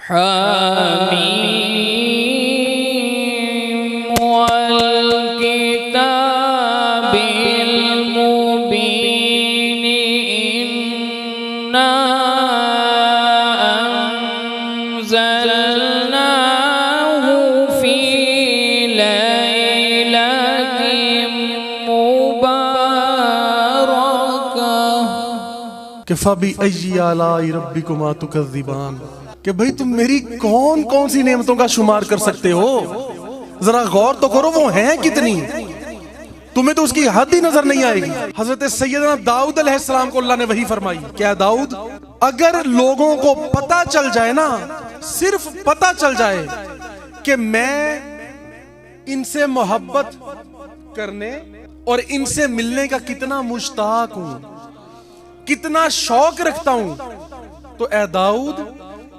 हामीम वल किताबिल मुबीन इन्ना अंज़लनाहु फी लैलतिन मुबारकह। किफ़ा बिअय्यि आलाइ रब्बिकुमा तुकज़्ज़िबान। कि भाई तुम मेरी कौन कौन सी नेमतों का शुमार कर सकते हो, जरा गौर तो करो वो हैं कितनी, तुम्हें तो उसकी हद ही नजर नहीं आएगी। हजरत सैयदना दाऊद अलैहिस्सलाम को अल्लाह ने वही फरमाई, क्या दाऊद, अगर लोगों को पता चल जाए ना, सिर्फ पता चल जाए कि मैं इनसे मोहब्बत करने और इनसे मिलने का कितना मुश्ताक हूं, कितना शौक रखता हूं, तो ए दाऊद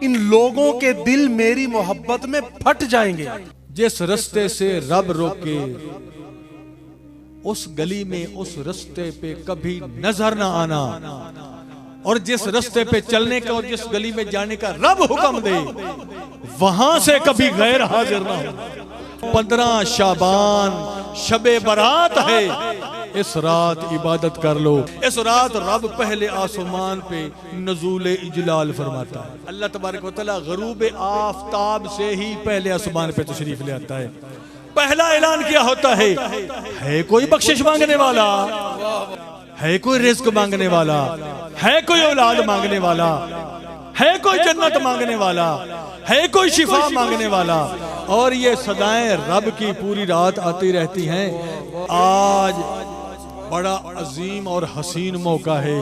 इन लोगों के दिल मेरी मोहब्बत में फट जाएंगे। जिस रास्ते से रब रोके उस गली में उस रास्ते पे कभी नजर ना आना, और जिस रास्ते पे चलने का और जिस गली में जाने का रब हुक्म दे वहां से कभी गैर हाजिर ना हो। 15 शाबान शबे बारात है, इस रात इबादत कर लो। इस रात रब पहले आसमान पे नज़ूल इजलाल फरमाता है। अल्लाह तबारक व तआला गरूब आफताब से ही पहले आसमान पे तशरीफ ले आता है। पहला ऐलान क्या होता है कोई बख्शिश मांगने वाला, है कोई रिज़्क मांगने वाला, है कोई औलाद मांगने वाला, है कोई जन्नत मांगने वाला, है कोई शिफा मांगने वाला। और ये सदाएं रब की पूरी रात आती रहती हैं। आज बड़ा अजीम और हसीन मौका है,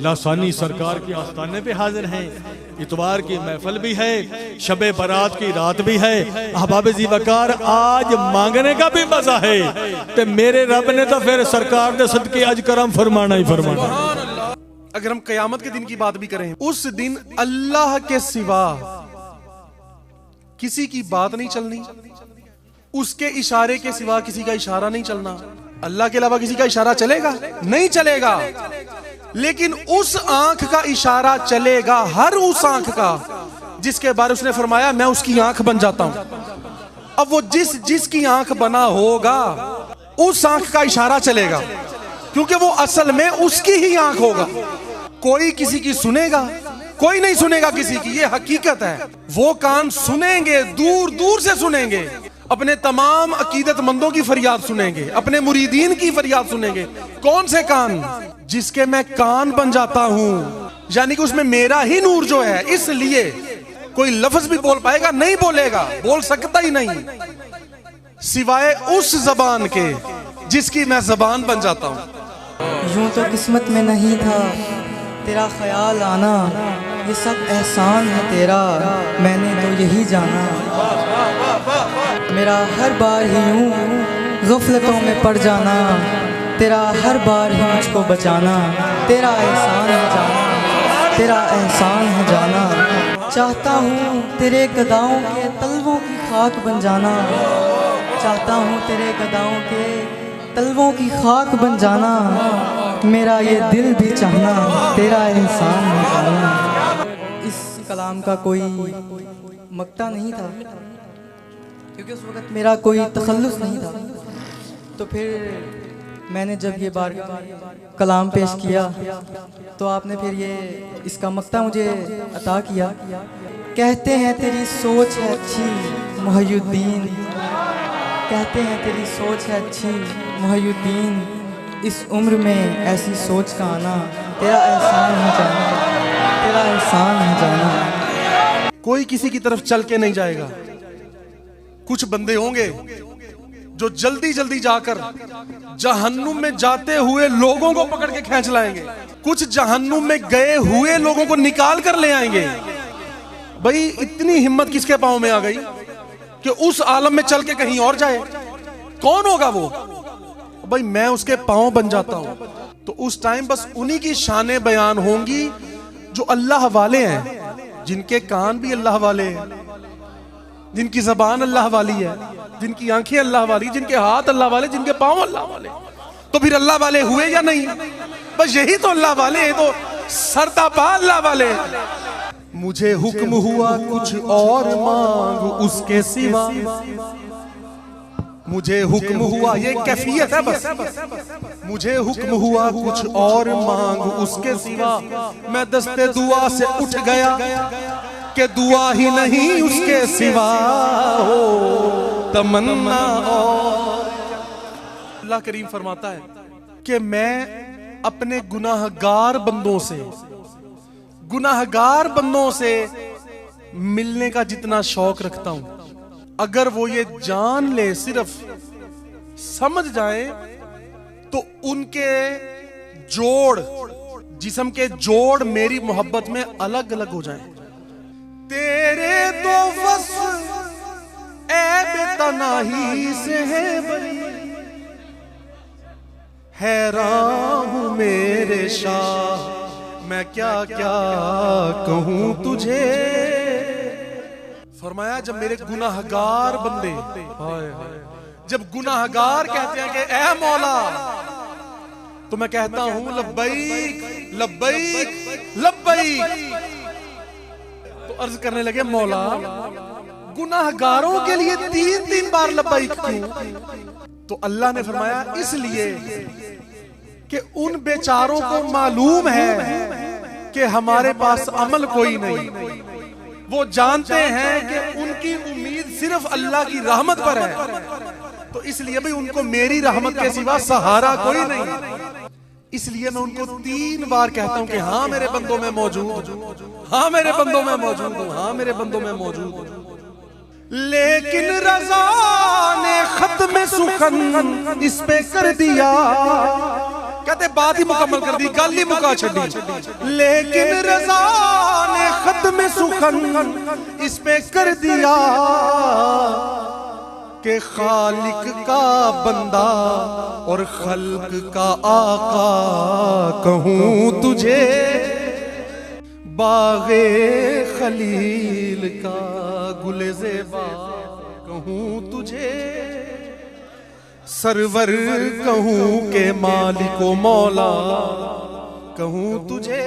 लासानी सरकार के आस्थाने पे हाजिर हैं। इतवार की महफिल भी है, शबे बारात की रात भी है। अहबाब जी वकार आज मांगने का भी मजा है, तो मेरे रब ने तो फिर सरकार दे सदके आज करम फरमाना ही फरमाना। अगर हम कयामत के दिन की बात भी करें, उस दिन अल्लाह के सिवा किसी की बात नहीं चलनी, उसके इशारे के सिवा किसी का इशारा नहीं चलना। अल्लाह के अलावा किसी का इशारा चलेगा? नहीं चलेगा। लेकिन उस आंख का इशारा चलेगा, हर उस आंख का जिसके बारे उसने फरमाया मैं उसकी आंख बन जाता हूं। अब वो जिसकी आंख बना होगा उस आंख का इशारा चलेगा, क्योंकि वो असल में उसकी ही आंख होगा। कोई किसी की सुनेगा, कोई नहीं सुनेगा किसी की, ये हकीकत है। वो कान सुनेंगे, दूर दूर से सुनेंगे, अपने तमाम अकीदतमंदों की फरियाद सुनेंगे, अपने मुरीदीन की फरियाद सुनेंगे। कौन से कान? जिसके मैं कान बन जाता हूं, यानी कि उसमें मेरा ही नूर जो है, इसलिए कोई लफ्ज भी बोल पाएगा नहीं, बोलेगा, बोल सकता ही नहीं सिवाय उस जबान के जिसकी मैं जबान बन जाता हूं। यूं तो किस्मत में नहीं था तेरा ख्याल आना, ये सब एहसान है तेरा, मैंने तो यही जाना। मेरा हर बार ही यूं गफलतों में पड़ जाना, तेरा हर बार ही मुझको बचाना, तेरा एहसान है जाना, तेरा एहसान है जाना। चाहता हूँ तेरे गदाओं के तलवों की खाक बन जाना, चाहता हूँ तेरे गदाओं के तलवों की खाक बन जाना। मेरा ये दिल भी चाहना, तेरा एहसान है जाना। इस कलाम का कोई मक्ता नहीं था, क्योंकि उस वक़्त मेरा कोई तखल्लुस नहीं था। तो फिर मैंने जब ये बार कलाम पेश किया तो आपने फिर ये इसका मक्ता मुझे अता किया। कहते हैं तेरी सोच है अच्छी मुहय्युद्दीन, कहते हैं तेरी सोच है अच्छी मुहय्युद्दीन, इस उम्र में ऐसी सोच का आना, तेरा एहसान है जाना, तेरा एहसान है जाना। कोई किसी की तरफ चल के नहीं जाएगा। कुछ बंदे होंगे जो जल्दी जल्दी जाकर जहन्नुम में जाते हुए लोगों को पकड़ के खींच लाएंगे, कुछ जहन्नुम में गए हुए लोगों को निकाल कर ले आएंगे। भाई इतनी हिम्मत किसके पांव में आ गई कि उस आलम में चल के कहीं और जाए? कौन होगा वो? भाई मैं उसके पांव बन जाता हूं। तो उस टाइम बस उन्हीं की शाने बयान होंगी जो अल्लाह वाले हैं, जिनके कान भी अल्लाह वाले हैं, जिनकी जबान अल्लाह वाली है, जिनकी आंखें अल्लाह वाली, जिनके हाथ अल्लाह वाले, जिनके पांव अल्लाह वाले। तो फिर अल्लाह वाले हुए या नहीं? बस यही तो अल्लाह वाले हैं, तो सरता पा अल्लाह वाले। मुझे हुक्म हुआ कुछ और मांग उसके सिवा, मुझे हुक्म हुआ, ये कैफियत है बस, मुझे हुक्म हुआ कुछ और मांग उसके सिवा, मैं दस्ते दुआ से उठ गया कि दुआ ही नहीं उसके सिवा हो तमन्ना। और अल्लाह करीम फरमाता है कि मैं अपने गुनाहगार बंदों से मिलने का जितना शौक रखता हूं, अगर वो ये जान ले, सिर्फ समझ जाए, तो उनके जोड़, जिस्म के जोड़ मेरी मोहब्बत में अलग अलग हो जाएं। तेरे तो बस ऐब तनाही से है बरी, हैरान हूं मेरे शाह, मैं क्या क्या कहूं तुझे। फरमाया जब मेरे गुनाहगार बंदे, जब गुनाहगार कहते हैं कि ऐ मौला, तो मैं कहता हूं लब्बैक लब्बैक लब्बैक। तो अर्ज करने लगे मौला गुनाहगारों के लिए 3-3 बार लब्बैक क्यों? तो अल्लाह ने फरमाया इसलिए कि उन बेचारों को मालूम है कि हमारे पास अमल कोई नहीं, वो जानते हैं कि उनकी उम्मीद सिर्फ अल्लाह की रहमत पर है, तो इसलिए भी उनको मेरी रहमत के सिवा सहारा कोई नहीं। इसलिए मैं उनको 3 बार कहता हूं कि हाँ मेरे बंदों में मौजूद, हाँ मेरे बंदों में मौजूद हूं, हाँ मेरे बंदों में मौजूद हूं। लेकिन रज़ा ने खत्म सुखन इस पे कर दिया, कहते बात ही मुकम्मल कर दी, गल ही मुका छड़ी। लेकिन रज़ा ने खत्म सुखन इस पे कर दिया कि खालिक का बंदा और खल्क का आका कहूं तुझे, बागे खलील का गुले ज़ेबा कहूं तुझे, सरवर कहूं के मालिको मौला कहूं तुझे।